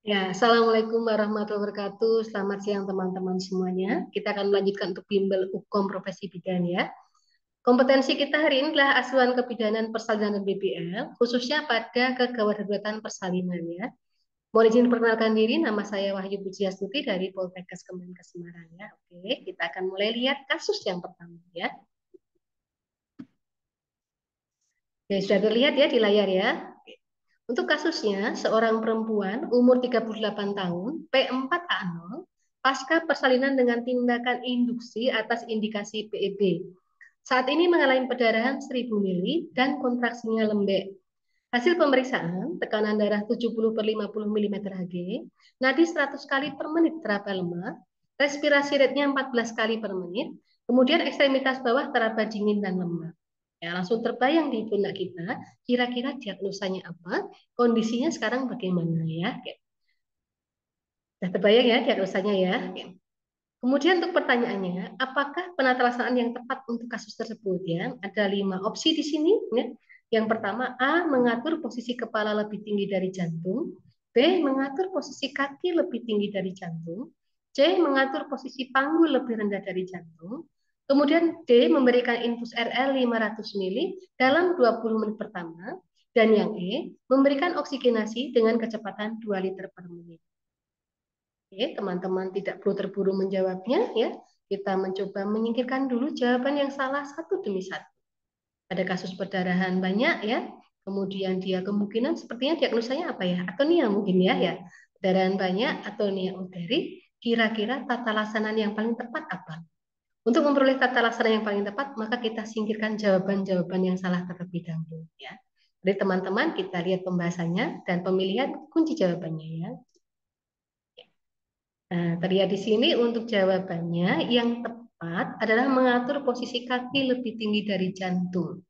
Ya, Assalamualaikum warahmatullahi wabarakatuh. Selamat siang teman-teman semuanya. Kita akan melanjutkan untuk bimbel hukum profesi bidan ya. Kompetensi kita hari ini adalah asuhan kebidanan persalinan dan BBL, khususnya pada kegawadaruratan persalinan ya. Mohon izin perkenalkan diri, nama saya Wahyu Pujiastuti dari Poltekkes Kemenkes Semarang ya. Oke, kita akan mulai lihat kasus yang pertama ya. Oke, sudah terlihat ya di layar ya. Untuk kasusnya, seorang perempuan umur 38 tahun, P4A0, pasca persalinan dengan tindakan induksi atas indikasi PEB. Saat ini mengalami perdarahan 1000 mili dan kontraksinya lembek. Hasil pemeriksaan, tekanan darah 70/50 mm Hg, nadi 100 kali per menit teraba lemah, respirasi rate-nya 14 kali per menit, kemudian ekstremitas bawah teraba dingin dan lemah. Ya, langsung terbayang di benak kita, kira-kira diagnosanya apa, kondisinya sekarang bagaimana ya. Sudah terbayang ya diagnosanya ya. Kemudian untuk pertanyaannya, apakah penata laksanaan yang tepat untuk kasus tersebut ya? Ada 5 opsi di sini ya. Yang pertama, A, mengatur posisi kepala lebih tinggi dari jantung. B, mengatur posisi kaki lebih tinggi dari jantung. C, mengatur posisi panggul lebih rendah dari jantung. Kemudian D, memberikan infus RL 500 mili dalam 20 menit pertama. Dan yang E, memberikan oksigenasi dengan kecepatan 2 liter per menit. Oke, teman-teman tidak perlu terburu menjawabnya ya. Kita mencoba menyingkirkan dulu jawaban yang salah satu demi satu. Ada kasus perdarahan banyak ya. Kemudian dia kemungkinan sepertinya diagnosanya apa ya? Atonia mungkin ya. Perdarahan banyak atau nia uteri. Kira-kira tata laksana yang paling tepat apa? Untuk memperoleh tata laksana yang paling tepat, maka kita singkirkan jawaban-jawaban yang salah terlebih dahulu ya. Jadi teman-teman kita lihat pembahasannya dan pemilihan kunci jawabannya ya. Nah, terlihat di sini untuk jawabannya yang tepat adalah mengatur posisi kaki lebih tinggi dari jantung.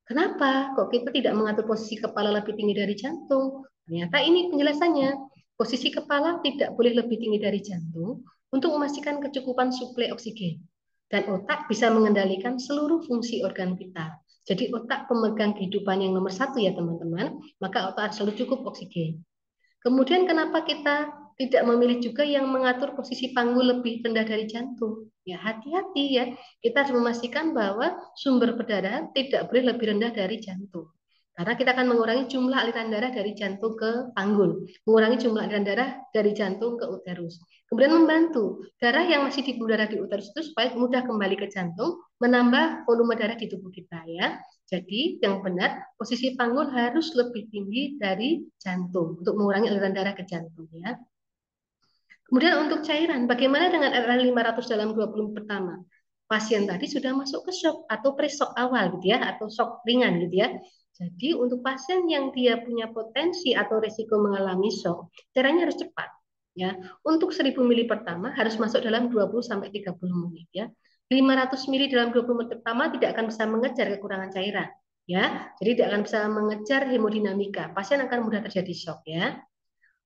Kenapa? Kok kita tidak mengatur posisi kepala lebih tinggi dari jantung? Ternyata ini penjelasannya. Posisi kepala tidak boleh lebih tinggi dari jantung untuk memastikan kecukupan suplai oksigen. Dan otak bisa mengendalikan seluruh fungsi organ vital. Jadi otak pemegang kehidupan yang nomor satu ya teman-teman, maka otak harus selalu cukup oksigen. Kemudian kenapa kita tidak memilih juga yang mengatur posisi panggul lebih rendah dari jantung? Ya hati-hati ya, kita harus memastikan bahwa sumber perdarahan tidak boleh lebih rendah dari jantung. Karena kita akan mengurangi jumlah aliran darah dari jantung ke panggul, mengurangi jumlah aliran darah dari jantung ke uterus. Kemudian membantu darah yang masih di darah di uterus itu supaya mudah kembali ke jantung, menambah volume darah di tubuh kita ya. Jadi yang benar posisi panggul harus lebih tinggi dari jantung untuk mengurangi aliran darah ke jantung ya. Kemudian untuk cairan, bagaimana dengan RR 500 dalam 20 menit pertama? Pasien tadi sudah masuk ke shock atau pre-shock awal gitu ya, atau shock ringan gitu ya. Jadi untuk pasien yang dia punya potensi atau risiko mengalami shock, caranya harus cepat ya. Untuk 1000 mili pertama harus masuk dalam 20 sampai 30 menit ya. 500 mili dalam 20 menit pertama tidak akan bisa mengejar kekurangan cairan ya. Jadi tidak akan bisa mengejar hemodinamika. Pasien akan mudah terjadi shock ya.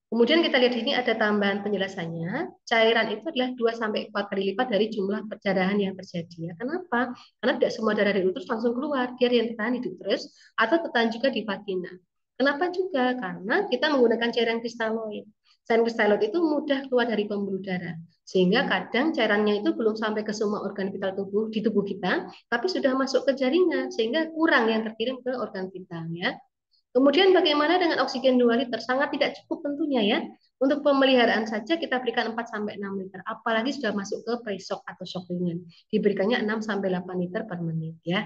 Kemudian kita lihat di sini ada tambahan penjelasannya. Cairan itu adalah 2 sampai 4 kali lipat dari jumlah perdarahan yang terjadi. Ya, kenapa? Karena tidak semua darah dari uterus langsung keluar. Dia yang tertahan di uterus atau tertahan juga di vagina. Kenapa juga? Karena kita menggunakan cairan kristaloid. Cairan kristaloid itu mudah keluar dari pembuluh darah. Sehingga kadang cairannya itu belum sampai ke semua organ vital tubuh di tubuh kita, tapi sudah masuk ke jaringan sehingga kurang yang terkirim ke organ vital ya. Kemudian bagaimana dengan oksigen 2 liter? Sangat tidak cukup tentunya ya. Untuk pemeliharaan saja kita berikan 4 sampai 6 liter. Apalagi sudah masuk ke pre-shock atau shock ringan. Diberikannya 6 sampai 8 liter per menit ya.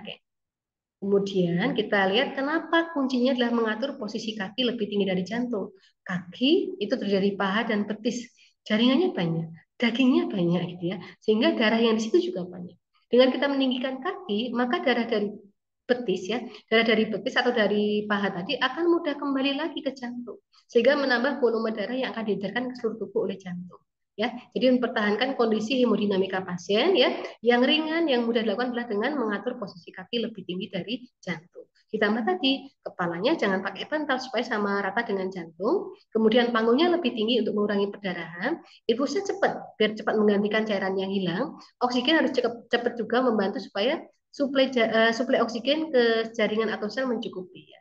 Kemudian kita lihat kenapa kuncinya adalah mengatur posisi kaki lebih tinggi dari jantung. Kaki itu terjadi paha dan betis. Jaringannya banyak, dagingnya banyak gitu ya. Sehingga darah yang di situ juga banyak. Dengan kita meninggikan kaki, maka darah dari betis ya, darah dari betis atau dari paha tadi akan mudah kembali lagi ke jantung. Sehingga menambah volume darah yang akan diedarkan ke seluruh tubuh oleh jantung. Ya, jadi mempertahankan kondisi hemodinamika pasien ya, yang ringan, yang mudah dilakukan adalah dengan mengatur posisi kaki lebih tinggi dari jantung. Ditambah tadi, kepalanya jangan pakai bantal supaya sama rata dengan jantung. Kemudian panggungnya lebih tinggi untuk mengurangi perdarahan. Infusnya cepat, biar cepat menggantikan cairan yang hilang. Oksigen harus cepat juga membantu supaya suplai oksigen ke jaringan atau sel mencukupi. Ya.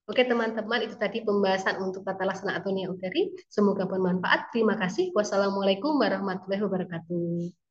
Oke teman-teman, itu tadi pembahasan untuk tata laksana atau niat uteri. Semoga bermanfaat. Terima kasih. Wassalamualaikum warahmatullahi wabarakatuh.